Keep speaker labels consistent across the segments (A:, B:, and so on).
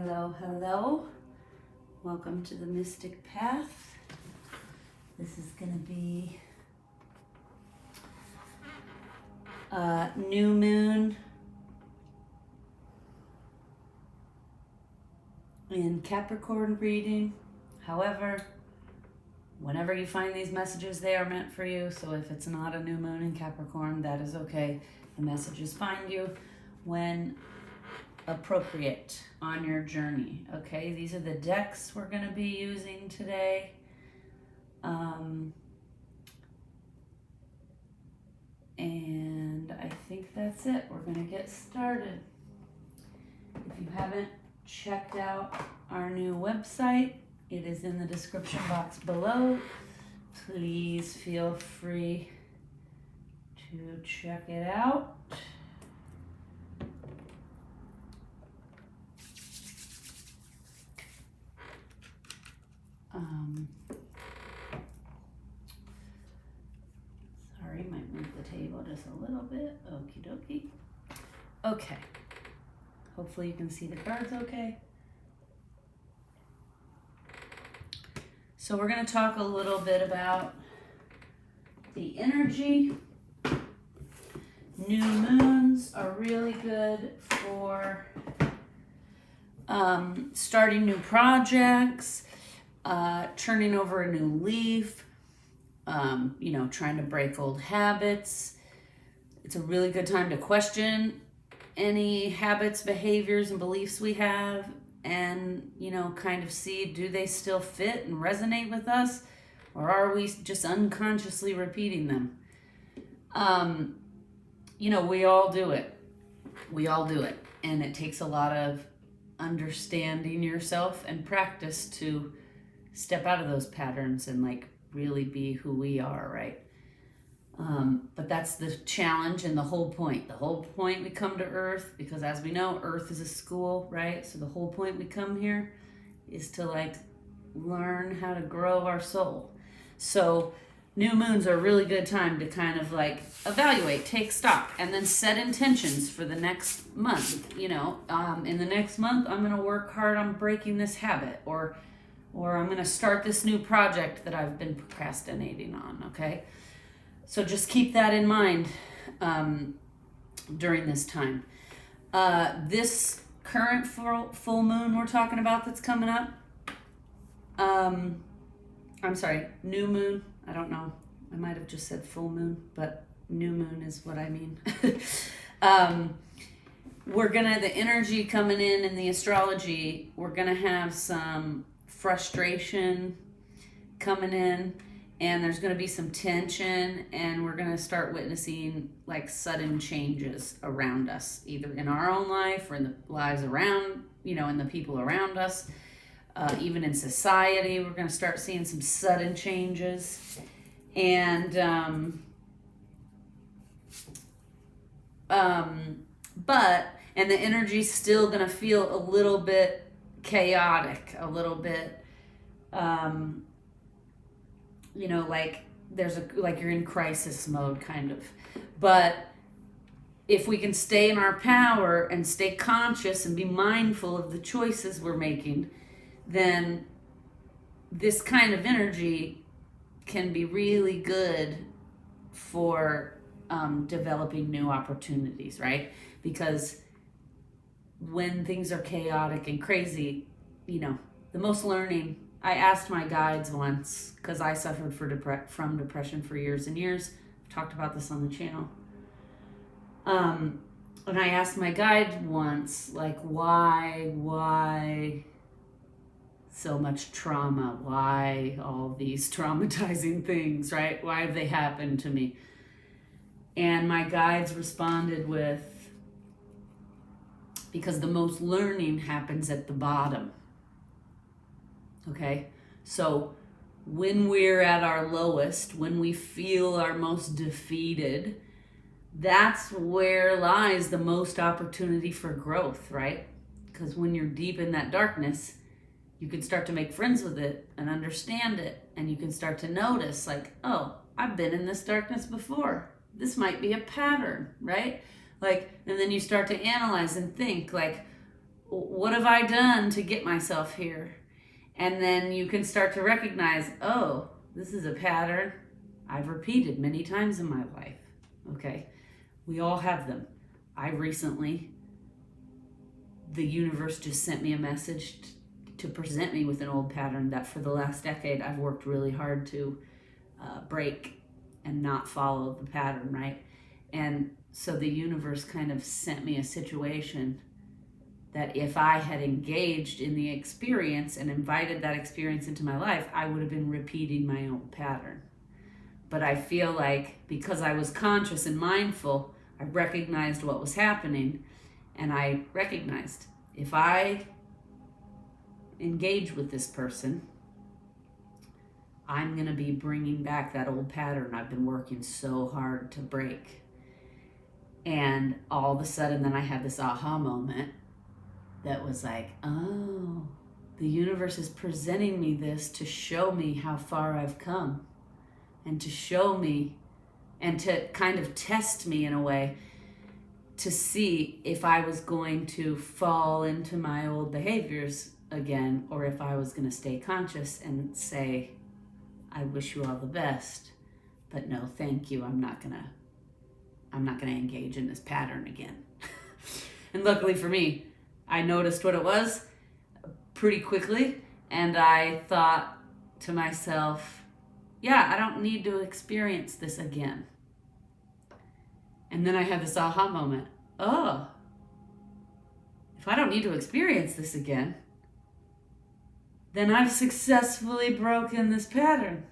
A: Hello, hello. Welcome to the Mystic Path. This is going to be a new moon in Capricorn reading. However, whenever you find these messages, they are meant for you. So if it's not a new moon in Capricorn, that is okay. The messages find you when appropriate on your journey. Okay, these are the decks we're going to be using today. And I think that's it. We're going to get started. If you haven't checked out our new website, it is in the description box below. Please feel free to check it out. Sorry, might move the table just a little bit. Okie dokie. Okay. Hopefully you can see the cards okay. So we're going to talk a little bit about the energy. New moons are really good for starting new projects, turning over a new leaf, trying to break old habits. It's a really good time to question any habits, behaviors, and beliefs we have and, kind of see, do they still fit and resonate with us, or are we just unconsciously repeating them? We all do it. We all do it. And it takes a lot of understanding yourself and practice to step out of those patterns and really be who we are, right? But that's the challenge and the whole point. The whole point we come to Earth, because as we know, Earth is a school, right? So the whole point we come here is to learn how to grow our soul. So new moons are a really good time to kind of evaluate, take stock, and then set intentions for the next month. In the next month, I'm going to work hard on breaking this habit, or I'm going to start this new project that I've been procrastinating on, okay? So just keep that in mind during this time. This current full moon we're talking about that's coming up, new moon. I don't know. I might have just said full moon, but new moon is what I mean. The energy coming in the astrology, we're going to have some frustration coming in, and there's going to be some tension, and we're going to start witnessing sudden changes around us, either in our own life or in the lives around, in the people around us. Even in society, we're going to start seeing some sudden changes. And the energy's still going to feel a little bit chaotic, a little bit you're in crisis mode kind of. But if we can stay in our power and stay conscious and be mindful of the choices we're making, then this kind of energy can be really good for developing new opportunities, right? Because when things are chaotic and crazy, the most learning, I asked my guides once, because I suffered from depression for years and years. I've talked about this on the channel. And I asked my guide once, why so much trauma? Why all these traumatizing things, right? Why have they happened to me? And my guides responded with, because the most learning happens at the bottom. Okay? So when we're at our lowest, when we feel our most defeated, that's where lies the most opportunity for growth, right? Because when you're deep in that darkness, you can start to make friends with it and understand it. And you can start to notice oh, I've been in this darkness before. This might be a pattern, right? And then you start to analyze and think what have I done to get myself here? And then you can start to recognize, oh, this is a pattern I've repeated many times in my life. Okay, we all have them. The universe just sent me a message to present me with an old pattern that for the last decade I've worked really hard to break and not follow the pattern, right? And so the universe kind of sent me a situation that if I had engaged in the experience and invited that experience into my life, I would have been repeating my own pattern. But I feel like because I was conscious and mindful, I recognized what was happening, and I recognized if I engage with this person, I'm going to be bringing back that old pattern I've been working so hard to break. And all of a sudden, then I had this aha moment that was like, oh, the universe is presenting me this to show me how far I've come, and to show me and to kind of test me in a way to see if I was going to fall into my old behaviors again, or if I was going to stay conscious and say, I wish you all the best, but no, thank you. I'm not gonna engage in this pattern again. And luckily for me, I noticed what it was pretty quickly, and I thought to myself, yeah, I don't need to experience this again. And then I had this aha moment. Oh, if I don't need to experience this again, then I've successfully broken this pattern.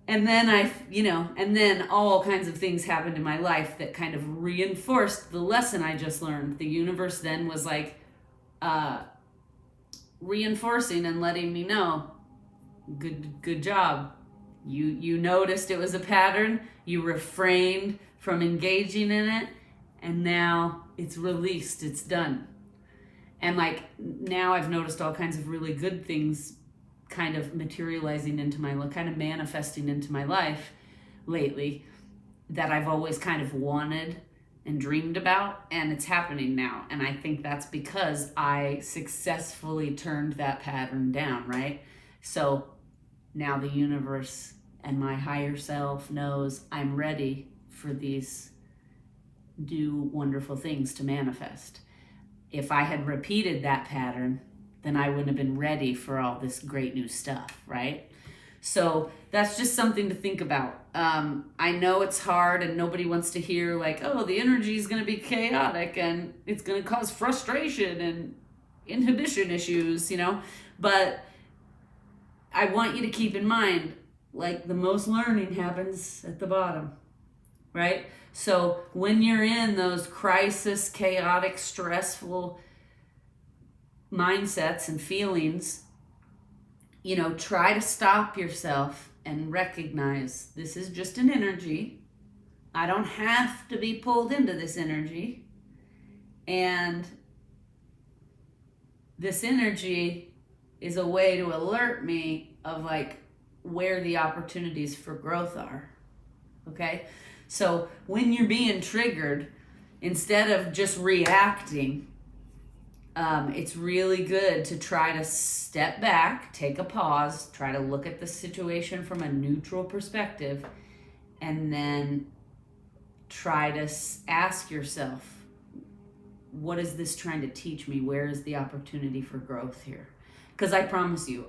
A: And then and then all kinds of things happened in my life that kind of reinforced the lesson I just learned. The universe then was like reinforcing and letting me know, good job. You noticed it was a pattern, you refrained from engaging in it, and now it's released, it's done. And like now I've noticed all kinds of really good things kind of materializing into my life, kind of manifesting into my life lately that I've always kind of wanted and dreamed about, and it's happening now. And I think that's because I successfully turned that pattern down, right? So now the universe and my higher self knows I'm ready for these new wonderful things to manifest. If I had repeated that pattern, then I wouldn't have been ready for all this great new stuff, right? So that's just something to think about. I know it's hard and nobody wants to hear like, oh, the energy is going to be chaotic and it's going to cause frustration and inhibition issues, but I want you to keep in mind, like the most learning happens at the bottom, right? So when you're in those crisis, chaotic, stressful mindsets and feelings, try to stop yourself and recognize this is just an energy. I don't have to be pulled into this energy. And this energy is a way to alert me of like where the opportunities for growth are. Okay? So when you're being triggered, instead of just reacting, it's really good to try to step back, take a pause, try to look at the situation from a neutral perspective, and then try to ask yourself, what is this trying to teach me? Where is the opportunity for growth here? Because I promise you,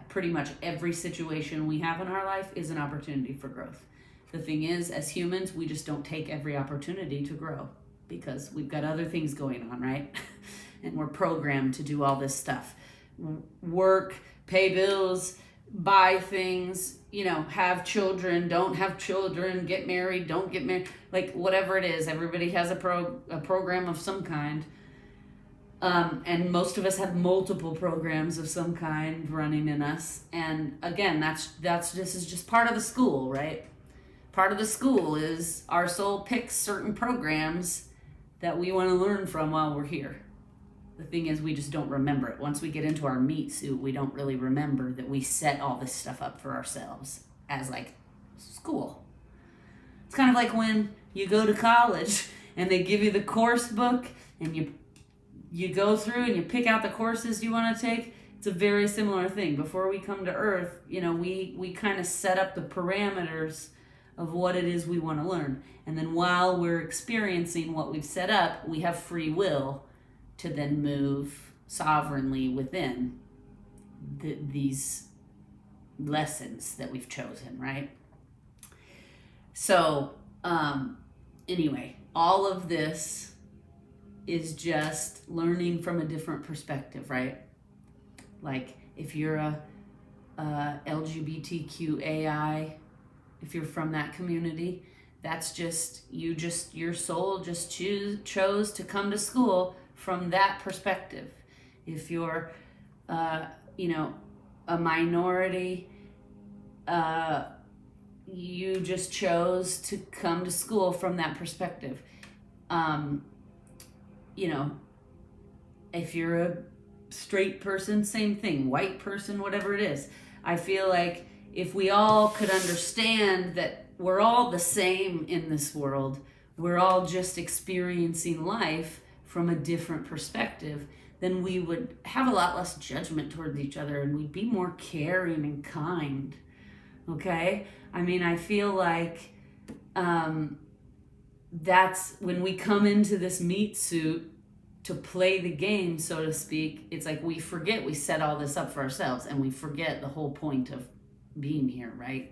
A: pretty much every situation we have in our life is an opportunity for growth. The thing is, as humans, we just don't take every opportunity to grow because we've got other things going on, right? And we're programmed to do all this stuff. Work, pay bills, buy things, have children, don't have children, get married, don't get married, like whatever it is. Everybody has a program of some kind. And most of us have multiple programs of some kind running in us. And again, this is just part of the school, right? Part of the school is our soul picks certain programs that we want to learn from while we're here. The thing is, we just don't remember it. Once we get into our meat suit, we don't really remember that we set all this stuff up for ourselves as like school. It's kind of like when you go to college and they give you the course book and you you go through and you pick out the courses you want to take. It's a very similar thing. Before we come to Earth, we kind of set up the parameters of what it is we want to learn. And then while we're experiencing what we've set up, we have free will to then move sovereignly within these lessons that we've chosen, right? So, anyway, all of this is just learning from a different perspective, right? Like if you're a LGBTQAI, if you're from that community, that's just your soul just chose to come to school from that perspective. If you're a minority, you just chose to come to school from that perspective. If you're a straight person, same thing, white person, whatever it is. I feel like if we all could understand that we're all the same in this world, we're all just experiencing life from a different perspective, then we would have a lot less judgment towards each other and we'd be more caring and kind. Okay? I mean, I feel like that's when we come into this meat suit to play the game, so to speak. It's like we forget we set all this up for ourselves and we forget the whole point of being here, right?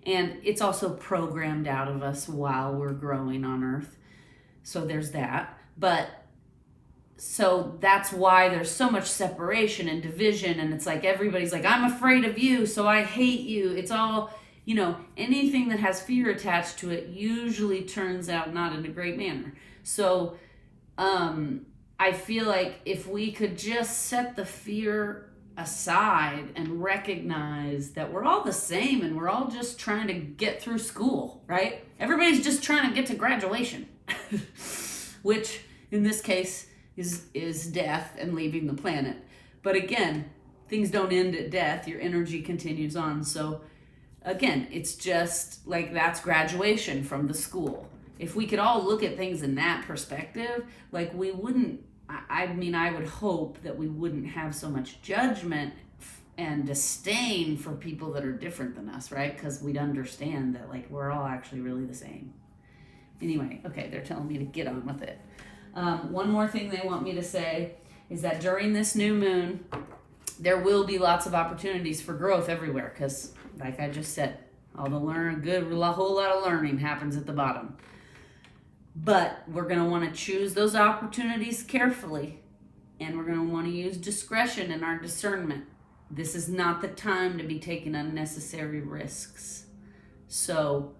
A: And it's also programmed out of us while we're growing on Earth. So there's that. But so that's why there's so much separation and division, and it's like everybody's like, I'm afraid of you, so I hate you. It's all, anything that has fear attached to it usually turns out not in a great manner. So I feel like if we could just set the fear aside and recognize that we're all the same and we're all just trying to get through school, right? Everybody's just trying to get to graduation, which in this case is death and leaving the planet. But again, things don't end at death. Your energy continues on. So again, it's just like that's graduation from the school. If we could all look at things in that perspective, like we wouldn't, I would hope that we wouldn't have so much judgment and disdain for people that are different than us, right? Because we'd understand that like we're all actually really the same. Anyway, okay, they're telling me to get on with it. One more thing they want me to say is that during this new moon, there will be lots of opportunities for growth everywhere because, like I just said, all the whole lot of learning happens at the bottom. But we're going to want to choose those opportunities carefully, and we're going to want to use discretion in our discernment. This is not the time to be taking unnecessary risks. So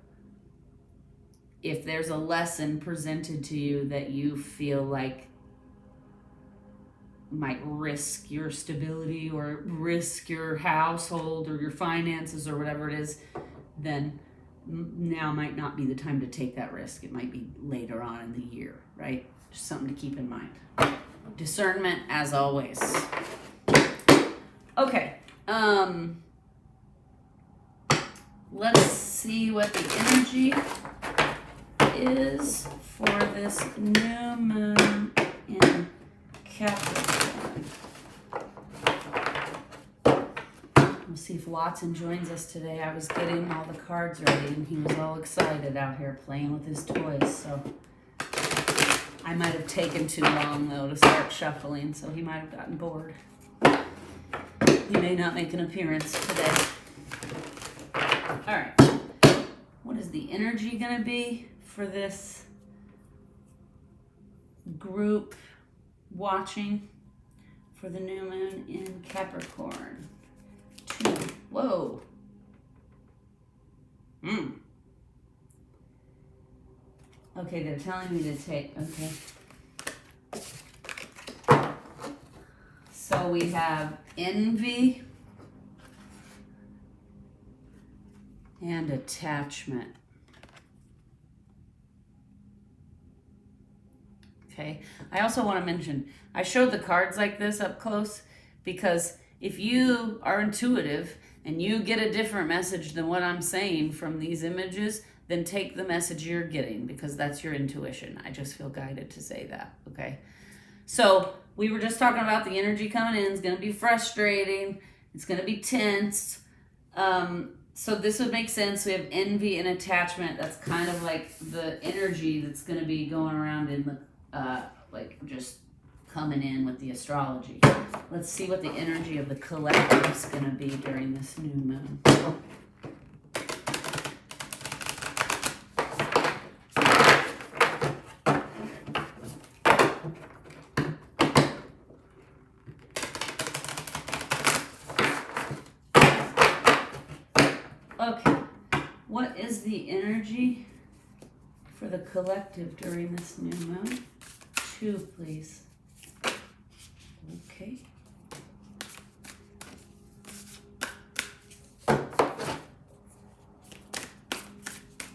A: if there's a lesson presented to you that you feel like might risk your stability or risk your household or your finances or whatever it is, then now might not be the time to take that risk. It might be later on in the year, right? Just something to keep in mind. Discernment as always. Okay. Let's see what the energy is for this new moon in Capricorn. We'll see if Watson joins us today. I was getting all the cards ready and he was all excited out here playing with his toys, so I might have taken too long though to start shuffling, so he might have gotten bored. He may not make an appearance today. All right. What is the energy going to be for this group watching for the new moon in Capricorn? Whoa. Okay, they're telling me to take, okay. So we have envy and attachment. Okay, I also want to mention, I showed the cards like this up close because if you are intuitive and you get a different message than what I'm saying from these images, then take the message you're getting because that's your intuition. I just feel guided to say that, okay? So we were just talking about the energy coming in. It's going to be frustrating. It's going to be tense. So this would make sense. We have envy and attachment. That's kind of like the energy that's going to be going around in the, like just coming in with the astrology. Let's see what the energy of the collective is going to be during this new moon. Okay, what is the energy for the collective during this new moon? 2, please. Okay.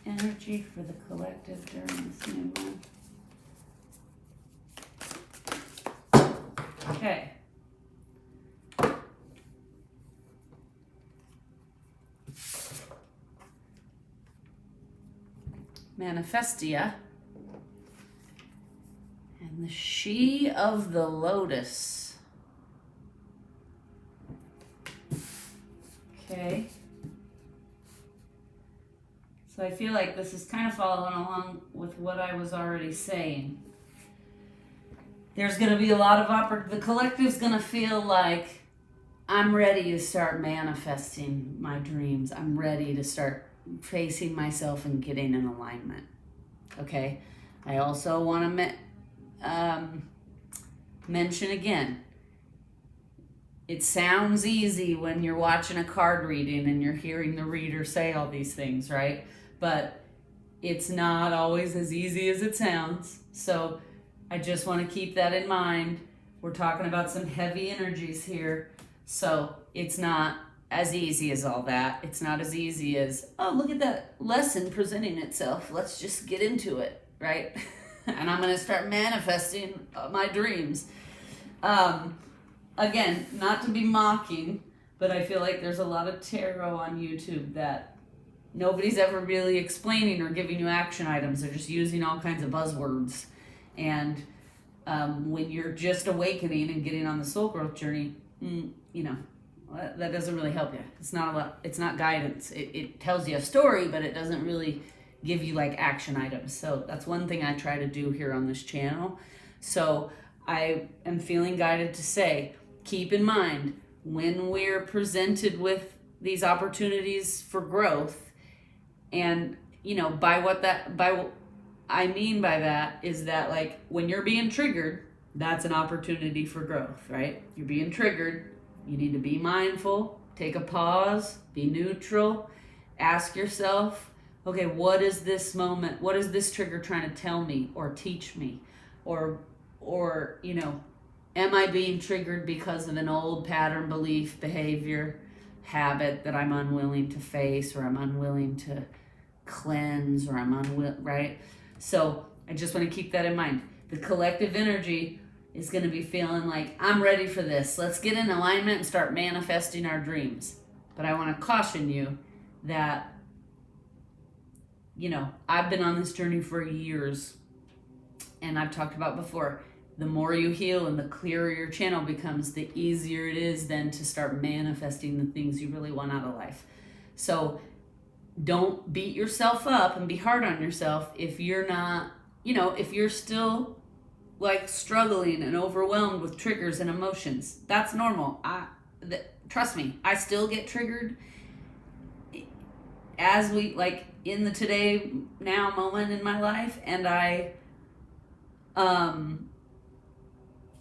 A: Energy for the collective during this new moon. Okay. Manifestia. And the She of the Lotus. Okay. So I feel like this is kind of following along with what I was already saying. There's going to be a lot of the collective's going to feel like I'm ready to start manifesting my dreams. I'm ready to start facing myself and getting in alignment. Okay. I also want to mention again, it sounds easy when you're watching a card reading and you're hearing the reader say all these things, right? But it's not always as easy as it sounds. So I just want to keep that in mind. We're talking about some heavy energies here. So it's not as easy as all that. It's not as easy as, oh, look at that lesson presenting itself. Let's just get into it, right? And I'm going to start manifesting my dreams. Again, not to be mocking, but I feel like there's a lot of tarot on YouTube that nobody's ever really explaining or giving you action items. They're just using all kinds of buzzwords. And when you're just awakening and getting on the soul growth journey, you know, that doesn't really help you. It's not a lot. It's not guidance. It tells you a story, but it doesn't really give you like action items. So that's one thing I try to do here on this channel. So I am feeling guided to say, keep in mind when we're presented with these opportunities for growth, and you know, by what I mean by that is that, like, when you're being triggered, that's an opportunity for growth, right? You're being triggered. You need to be mindful, take a pause, be neutral, ask yourself, okay, what is this moment? What is this trigger trying to tell me or teach me? Or, you know, am I being triggered because of an old pattern, belief, behavior, habit that I'm unwilling to face, or I'm unwilling to cleanse, or I'm unwilling, right? So I just want to keep that in mind. The collective energy is going to be feeling like, I'm ready for this. Let's get in alignment and start manifesting our dreams. But I want to caution you that, you know, I've been on this journey for years, and I've talked about before, the more you heal and the clearer your channel becomes, the easier it is then to start manifesting the things you really want out of life. So don't beat yourself up and be hard on yourself if you're not, you know, if you're still like struggling and overwhelmed with triggers and emotions. That's normal. Trust me, I still get triggered as we, like, in the today now moment in my life, and I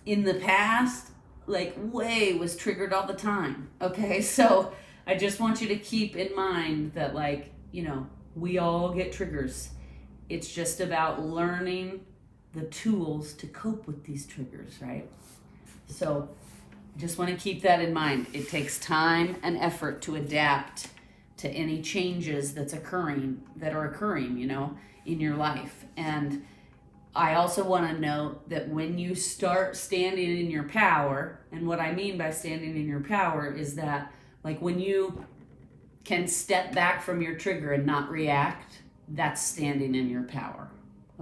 A: in the past, like, way was triggered all the time. Okay, so I just want you to keep in mind that, like, you know, we all get triggers. It's just about learning the tools to cope with these triggers, right? So just want to keep that in mind. It takes time and effort to adapt to any changes that are occurring, you know, in your life. And I also want to note that when you start standing in your power, and what I mean by standing in your power is that, like, when you can step back from your trigger and not react, that's standing in your power.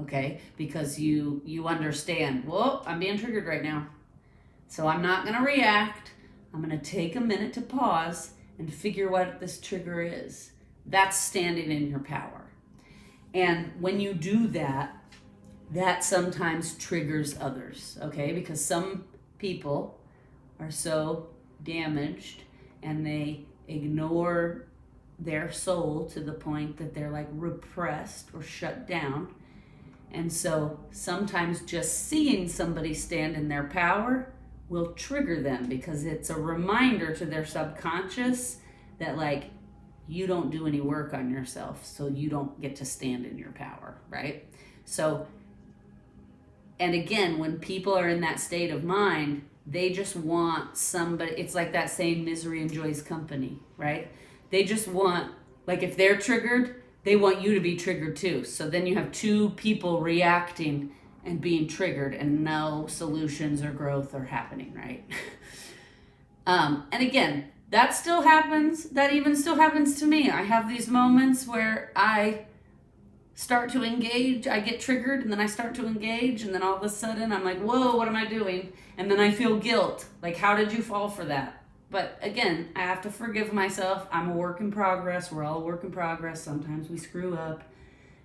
A: okay? Because you understand, well, I'm being triggered right now. So I'm not going to react. I'm going to take a minute to pause and figure what this trigger is. That's standing in your power. And when you do that, that sometimes triggers others, okay? Because some people are so damaged and they ignore their soul to the point that they're like repressed or shut down. And so sometimes just seeing somebody stand in their power will trigger them because it's a reminder to their subconscious that like you don't do any work on yourself, so you don't get to stand in your power, right? So, and again, when people are in that state of mind, they just want somebody, it's like that saying, misery enjoys company, right? They just want, like if they're triggered, they want you to be triggered too. So then you have two people reacting and being triggered and no solutions or growth are happening, right? And again, that still happens. That even still happens to me. I have these moments where I start to engage, I get triggered, and then I start to engage, and then all of a sudden I'm like, whoa, what am I doing? And then I feel guilt. Like, how did you fall for that? But again, I have to forgive myself. I'm a work in progress. We're all a work in progress. Sometimes we screw up.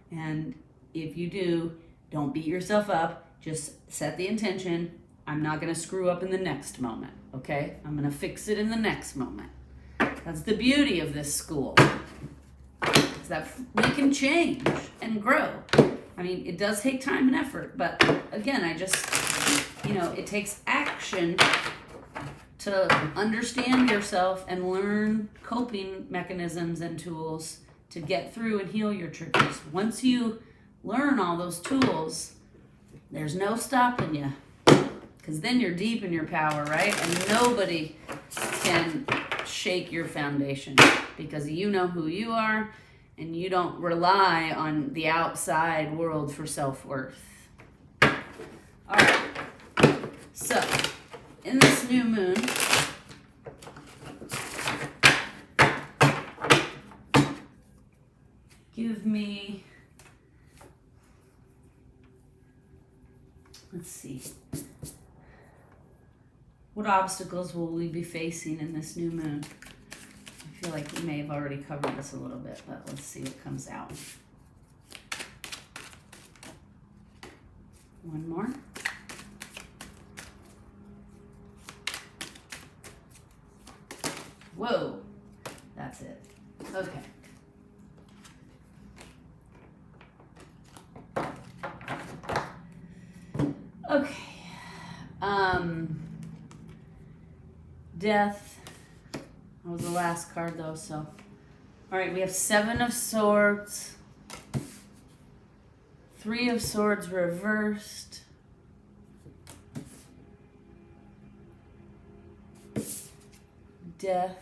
A: And if you do, don't beat yourself up. Just set the intention. I'm not going to screw up in the next moment, okay? I'm going to fix it in the next moment. That's the beauty of this school, is that we can change and grow. I mean, it does take time and effort, but again, it takes action to understand yourself and learn coping mechanisms and tools to get through and heal your triggers. Once you learn all those tools, there's no stopping you, because then you're deep in your power, right? And nobody can shake your foundation because you know who you are and you don't rely on the outside world for self-worth. All right. So, in this new moon, give me, let's see, what obstacles will we be facing in this new moon? I feel like we may have already covered this a little bit, but let's see what comes out. One more. Whoa, that's it. Okay. Okay. Death. That was the last card though, so. All right, we have 7 of Swords. 3 of Swords reversed. Death.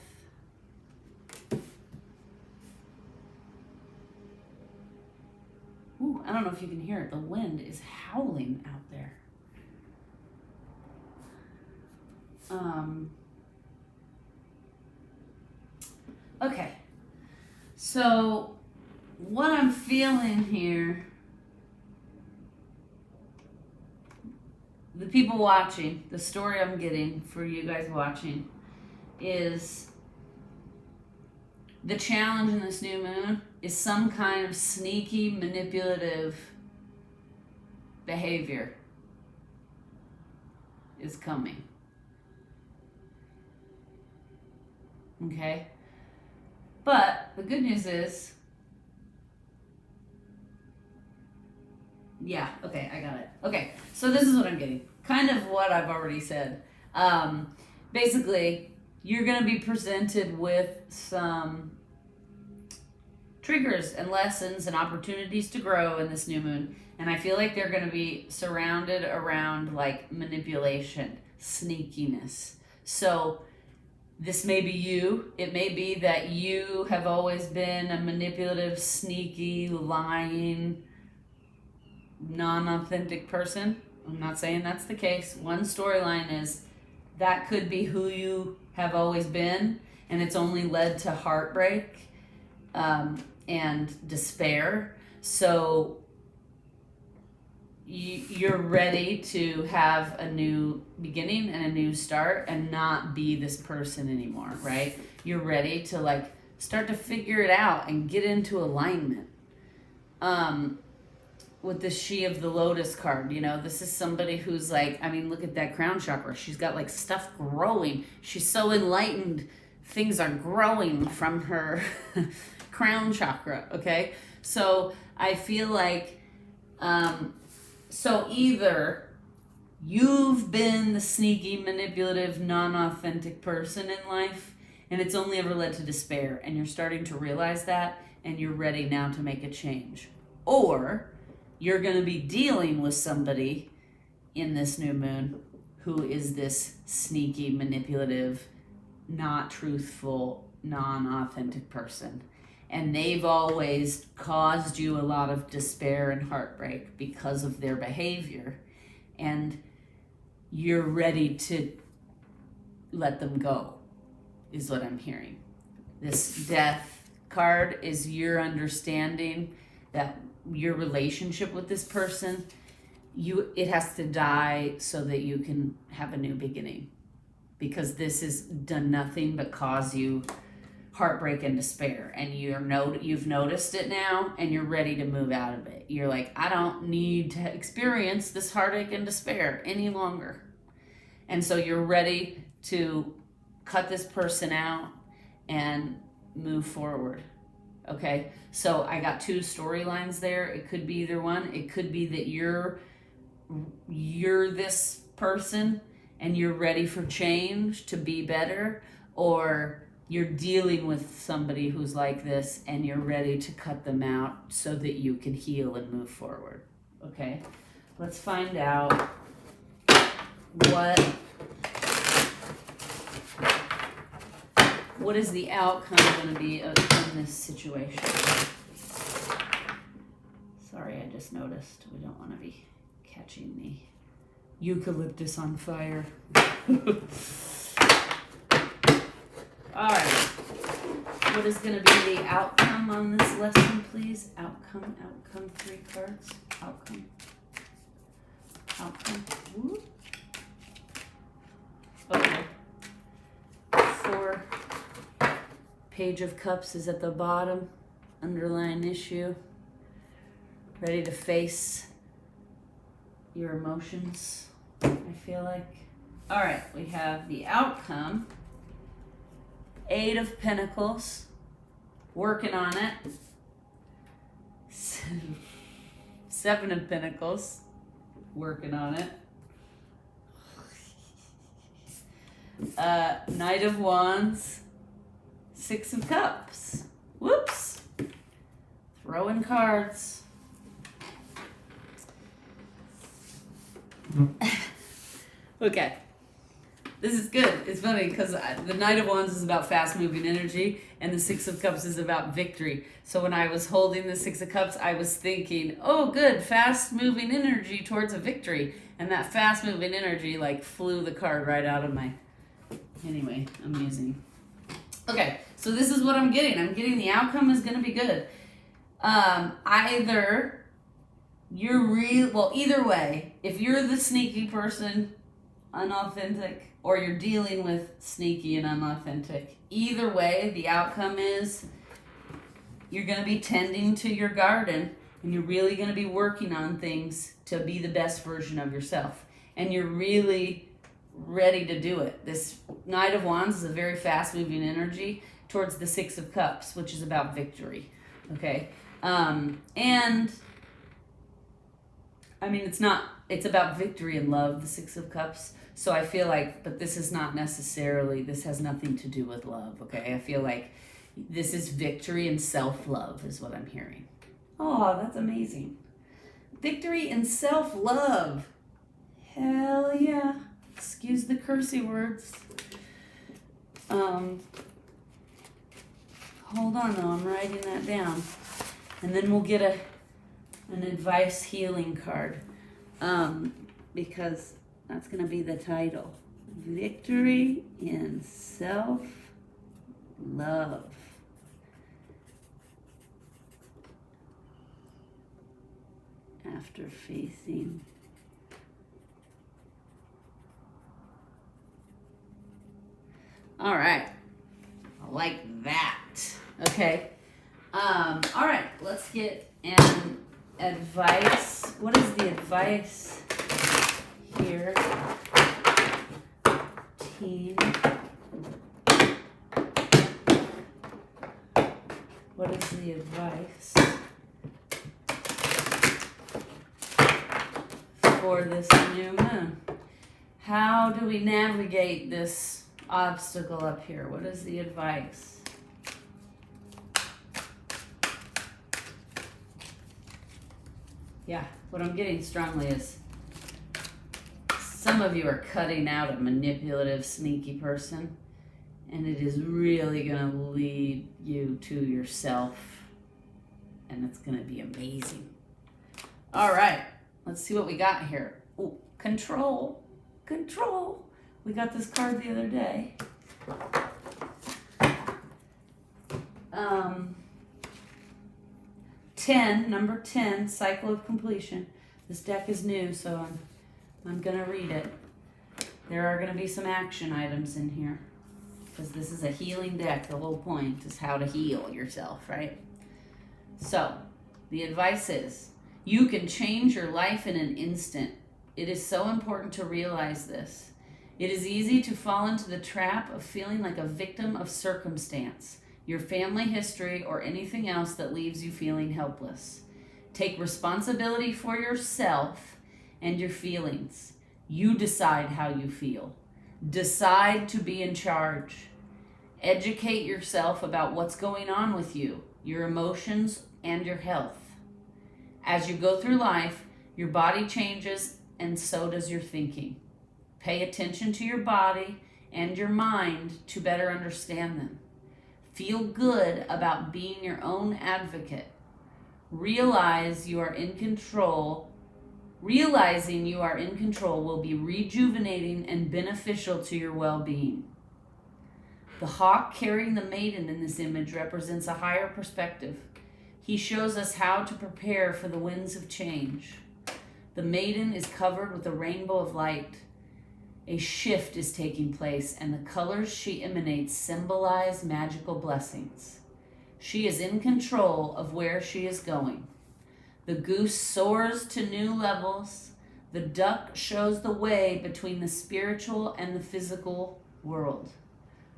A: Ooh, I don't know if you can hear it. The wind is howling out there. Okay. So what I'm feeling here, the people watching, the story I'm getting for you guys watching is the challenge in this new moon is some kind of sneaky, manipulative behavior is coming. Okay? But the good news is, yeah, okay, I got it. Okay, so this is what I'm getting. Kind of what I've already said. Basically, you're going to be presented with some triggers and lessons and opportunities to grow in this new moon. And I feel like they're going to be surrounded around like manipulation, sneakiness. So this may be you. It may be that you have always been a manipulative, sneaky, lying, non-authentic person. I'm not saying that's the case. One storyline is that could be who you have always been, and it's only led to heartbreak and despair. So you're ready to have a new beginning and a new start and not be this person anymore, right? You're ready to like start to figure it out and get into alignment. With the She of the Lotus card, you know, this is somebody who's like, I mean, look at that crown chakra. She's got like stuff growing. She's so enlightened. Things are growing from her crown chakra, okay? So I feel like, so either you've been the sneaky, manipulative, non-authentic person in life, and it's only ever led to despair, and you're starting to realize that, and you're ready now to make a change. Or you're going to be dealing with somebody in this new moon who is this sneaky, manipulative, not truthful, non-authentic person. And they've always caused you a lot of despair and heartbreak because of their behavior. And you're ready to let them go, is what I'm hearing. This Death card is your understanding that your relationship with this person, it has to die so that you can have a new beginning, because this has done nothing but cause you heartbreak and despair, and you've noticed it now, and you're ready to move out of it. You're like, I don't need to experience this heartache and despair any longer. And so you're ready to cut this person out and move forward. Okay, so I got two storylines there. It could be either one. It could be that you're this person and you're ready for change to be better, or you're dealing with somebody who's like this and you're ready to cut them out so that you can heal and move forward. Okay, let's find out what is the outcome going to be in this situation. Sorry, I just noticed we don't want to be catching the eucalyptus on fire. All right, what is going to be the outcome on this lesson, please? Outcome, 3 cards. Outcome. Whoop. Okay. 4. Page of Cups is at the bottom. Underlying issue. Ready to face your emotions, I feel like. All right, we have the outcome. 8 of Pentacles. Working on it. 7 of Pentacles. Working on it. Knight of Wands. 6 of Cups. Whoops. Throwing cards. Okay. This is good. It's funny because the Knight of Wands is about fast-moving energy and the 6 of Cups is about victory. So when I was holding the 6 of Cups, I was thinking, oh, good, fast-moving energy towards a victory. And that fast-moving energy, like, flew the card right out of my... Anyway, amusing. Okay, so this is what I'm getting. I'm getting the outcome is going to be good. Either either way, if you're the sneaky person, unauthentic, or you're dealing with sneaky and unauthentic, either way, the outcome is you're going to be tending to your garden and you're really going to be working on things to be the best version of yourself. And you're really ready to do it. This Knight of Wands is a very fast-moving energy towards the 6 of Cups, which is about victory. Okay? And I mean, it's about victory and love, the 6 of Cups. So I feel like, but this is not necessarily, this has nothing to do with love, okay? I feel like this is victory and self-love is what I'm hearing. Oh, that's amazing. Victory and self-love. Hell yeah. Excuse the cursey words. Hold on though, I'm writing that down. And then we'll get an advice healing card. Because that's going to be the title. Victory in self-love. after facing. All right. I like that. Okay. All right. Let's get an advice. What is the advice here? Teen. What is the advice for this new moon? How do we navigate this obstacle up here? What is the advice? Yeah, what I'm getting strongly is some of you are cutting out a manipulative, sneaky person, and it is really going to lead you to yourself, and it's going to be amazing. All right, let's see what we got here. Ooh, control. Control. We got this card the other day. 10, number 10, cycle of completion. This deck is new, so I'm gonna read it. There are gonna be some action items in here because this is a healing deck. The whole point is how to heal yourself, right? So the advice is you can change your life in an instant. It is so important to realize this. It is easy to fall into the trap of feeling like a victim of circumstance, your family history, or anything else that leaves you feeling helpless. Take responsibility for yourself and your feelings. You decide how you feel. Decide to be in charge. Educate yourself about what's going on with you, your emotions, and your health. As you go through life, your body changes and so does your thinking. Pay attention to your body and your mind to better understand them. Feel good about being your own advocate. Realize you are in control. Realizing you are in control will be rejuvenating and beneficial to your well-being. The hawk carrying the maiden in this image represents a higher perspective. He shows us how to prepare for the winds of change. The maiden is covered with a rainbow of light. A shift is taking place, and the colors she emanates symbolize magical blessings. She is in control of where she is going. The goose soars to new levels. The duck shows the way between the spiritual and the physical world.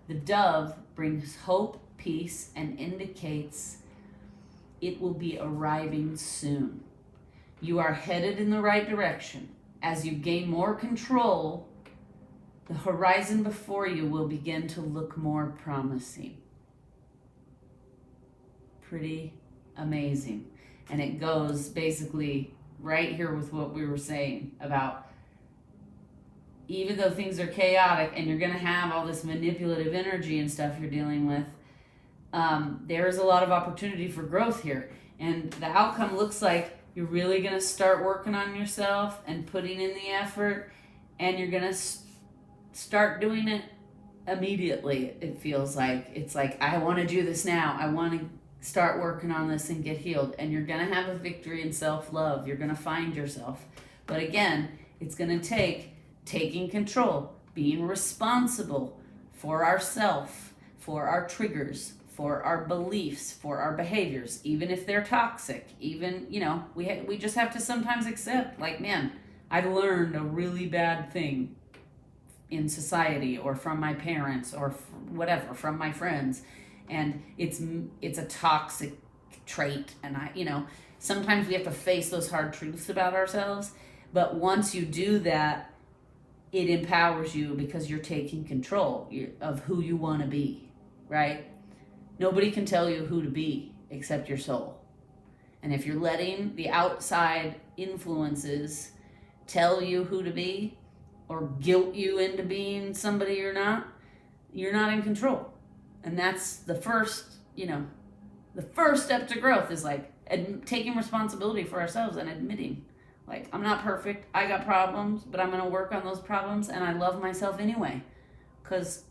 A: The dove brings hope, peace, and indicates it will be arriving soon. You are headed in the right direction. As you gain more control, the horizon before you will begin to look more promising. Pretty amazing. And it goes basically right here with what we were saying about even though things are chaotic and you're going to have all this manipulative energy and stuff you're dealing with, there is a lot of opportunity for growth here. And the outcome looks like you're really going to start working on yourself and putting in the effort, and you're going to start doing it immediately. It feels like it's like, I want to do this now. I want to start working on this and get healed. And you're going to have a victory in self-love. You're going to find yourself. But again, it's going to take taking control, being responsible for ourself, for our triggers, for our beliefs, for our behaviors, even if they're toxic. Even, we just have to sometimes accept, like, man, I learned a really bad thing in society or from my parents or whatever, from my friends, and it's a toxic trait. And sometimes we have to face those hard truths about ourselves, but once you do that, it empowers you because you're taking control of who you want to be, right? Nobody can tell you who to be except your soul. And if you're letting the outside influences tell you who to be or guilt you into being somebody you're not in control. And that's the first step to growth is like taking responsibility for ourselves and admitting, like, I'm not perfect. I got problems, but I'm going to work on those problems, and I love myself anyway. Because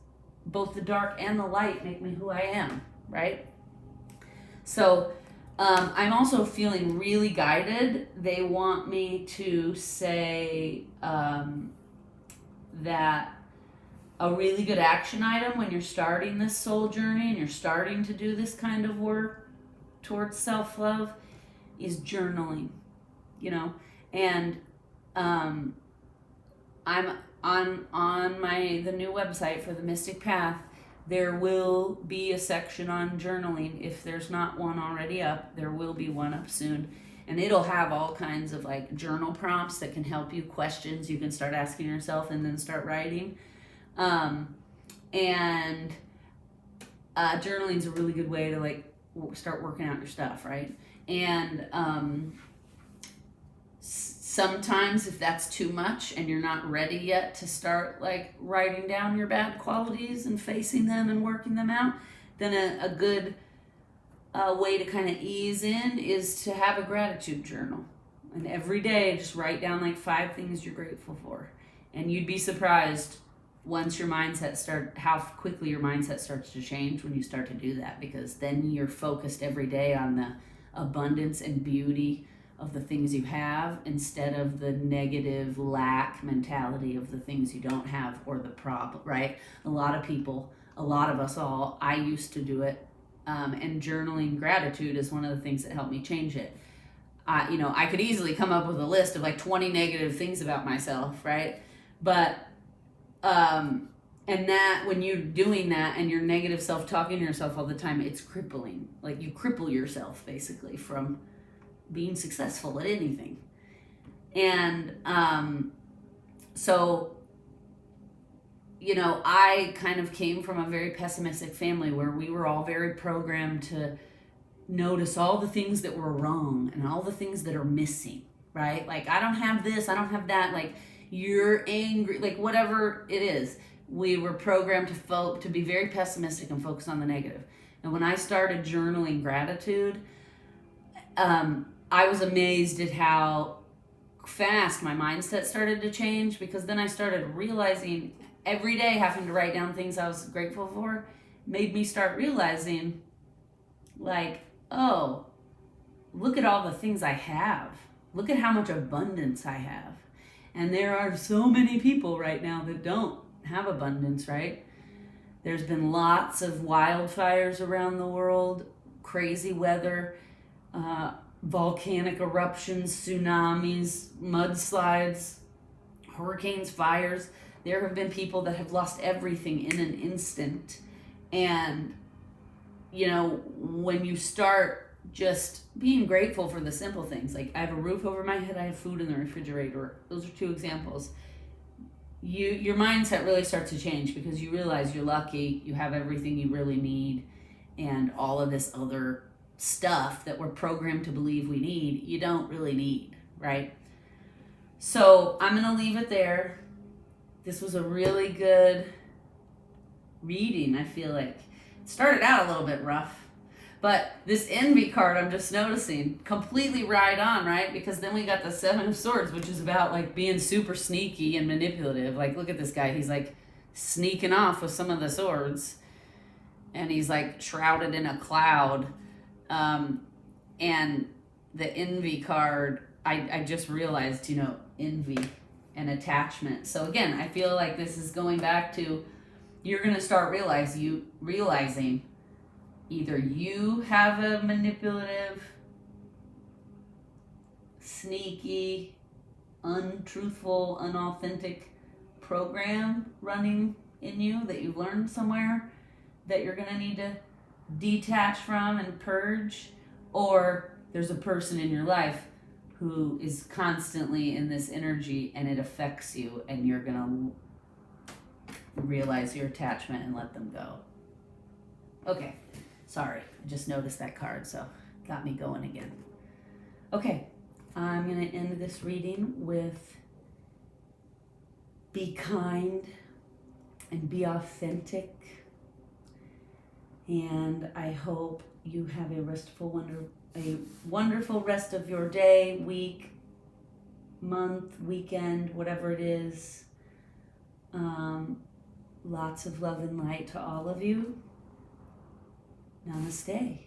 A: both the dark and the light make me who I am, right? So I'm also feeling really guided. They want me to say that a really good action item when you're starting this soul journey and you're starting to do this kind of work towards self-love is journaling, and I'm on the new website for the Mystic Path. There will be a section on journaling. If there's not one already up, there will be one up soon. And it'll have all kinds of like journal prompts that can help you, questions you can start asking yourself and then start writing. And journaling is a really good way to like start working out your stuff, right? And sometimes if that's too much and you're not ready yet to start like writing down your bad qualities and facing them and working them out, then a good way to kind of ease in is to have a gratitude journal. And every day just write down like 5 things you're grateful for. And you'd be surprised once your mindset how quickly your mindset starts to change when you start to do that, because then you're focused every day on the abundance and beauty of the things you have instead of the negative lack mentality of the things you don't have or the problem, right? A lot of us all, I used to do it, and journaling gratitude is one of the things that helped me change it. I could easily come up with a list of like 20 negative things about myself, right? But and that when you're doing that and you're negative self-talking to yourself all the time, it's crippling. Like you cripple yourself basically from being successful at anything. And so I kind of came from a very pessimistic family where we were all very programmed to notice all the things that were wrong and all the things that are missing, right? Like, I don't have this, I don't have that, like, you're angry, like whatever it is. We were programmed to be very pessimistic and focus on the negative. And when I started journaling gratitude, I was amazed at how fast my mindset started to change, because then I started realizing every day having to write down things I was grateful for made me start realizing, like, oh, look at all the things I have. Look at how much abundance I have. And there are so many people right now that don't have abundance, right? There's been lots of wildfires around the world, crazy weather, volcanic eruptions, tsunamis, mudslides, hurricanes, fires. There have been people that have lost everything in an instant. And, when you start just being grateful for the simple things, like I have a roof over my head, I have food in the refrigerator. Those are 2 examples. Your mindset really starts to change because you realize you're lucky, you have everything you really need, and all of this other stuff that we're programmed to believe we need, you don't really need, right? So I'm going to leave it there. This was a really good reading, I feel like. It started out a little bit rough, but this envy card, I'm just noticing, completely right on, right? Because then we got the 7 of Swords, which is about like being super sneaky and manipulative. Like, look at this guy. He's like sneaking off with some of the swords, and he's like shrouded in a cloud. And the envy card, I just realized, envy and attachment. So again, I feel like this is going back to, you're going to start realizing either you have a manipulative, sneaky, untruthful, unauthentic program running in you that you've learned somewhere that you're going to need to detach from and purge, or there's a person in your life who is constantly in this energy and it affects you, and you're going to realize your attachment and let them go. Okay, sorry, I just noticed that card, so got me going again. Okay, I'm going to end this reading with be kind and be authentic. And I hope you have a wonderful rest of your day, week, month, weekend, whatever it is. Lots of love and light to all of you. Namaste.